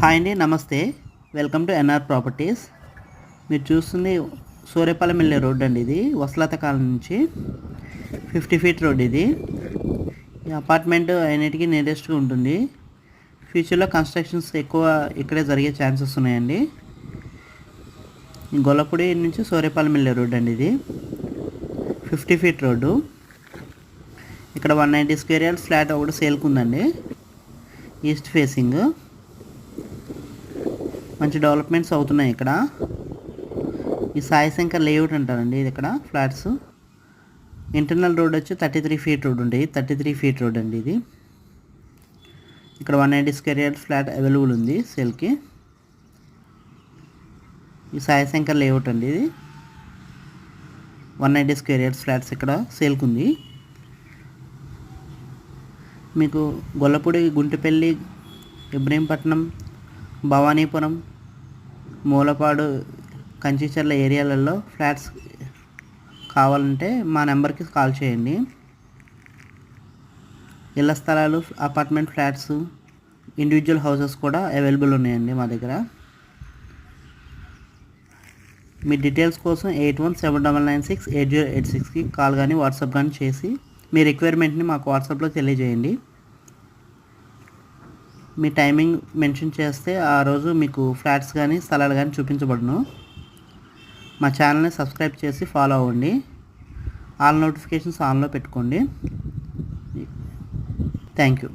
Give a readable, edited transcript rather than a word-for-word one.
Hi అండి, నమస్తే. Welcome to NR properties. మీరు చూస్తుంది సూర్యపాలెం వెళ్ళే రోడ్ అండి. ఇది వసలత కాలం నుంచి 50 ఫీట్ రోడ్. ఇది ఈ అపార్ట్మెంట్ అన్నిటికీ నియరెస్ట్గా ఉంటుంది. ఫ్యూచర్లో కన్స్ట్రక్షన్స్ ఎక్కువ ఇక్కడే జరిగే ఛాన్సెస్ ఉన్నాయండి. గొల్లపూడి నుంచి సూర్యపాలెం వెళ్ళే రోడ్ అండి. ఇది 50 ఫీట్ రోడ్డు. ఇక్కడ 190 స్క్వేర్ యార్డ్స్ ఫ్లాట్ ఒకటి సేల్కి ఉందండి. East facing. మంచి డెవలప్మెంట్స్ అవుతున్నాయి ఇక్కడ. ఈ సాయి శంకర్ లేఅవుట్ అంటారండి. ఇది ఇక్కడ ఫ్లాట్స్. ఇంటర్నల్ రోడ్ వచ్చి 33 ఫీట్ రోడ్ ఉంటుంది. 33 ఫీట్ రోడ్ అండి ఇది. ఇక్కడ 190 స్క్వేర్ యార్డ్ ఫ్లాట్ అవైలబుల్ ఉంది సేల్కి. ఈ సాయి శంకర్ లేఅవుట్ అండి. ఇది 190 స్క్వేర్ యార్డ్స్ ఫ్లాట్స్ ఇక్కడ సేల్కి ఉంది. మీకు గొల్లపూడి, గుంటిపల్లి, ఇబ్రహీంపట్నం, భవానీపురం, మూలపాడు, కంచిచర్ల ఏరియాలలో ఫ్లాట్స్ కావాలంటే మా నెంబర్కి కాల్ చేయండి. ఇళ్ల స్థలాలు, అపార్ట్మెంట్ ఫ్లాట్స్, ఇండివిజువల్ హౌసెస్ కూడా అవైలబుల్ ఉన్నాయండి మా దగ్గర. మీ డీటెయిల్స్ కోసం 8179968086కి కాల్ కానీ వాట్సాప్ కానీ చేసి మీ రిక్వైర్మెంట్ని మాకు వాట్సాప్లో తెలియజేయండి. మీ టైమింగ్ మెన్షన్ చేస్తే ఆ రోజు మీకు ఫ్లాట్స్ కానీ స్థలాలు కానీ చూపించబడును. మా ఛానల్ని సబ్స్క్రైబ్ చేసి ఫాలో అవ్వండి. ఆల్ నోటిఫికేషన్స్ ఆన్లో పెట్టుకోండి. Thank you.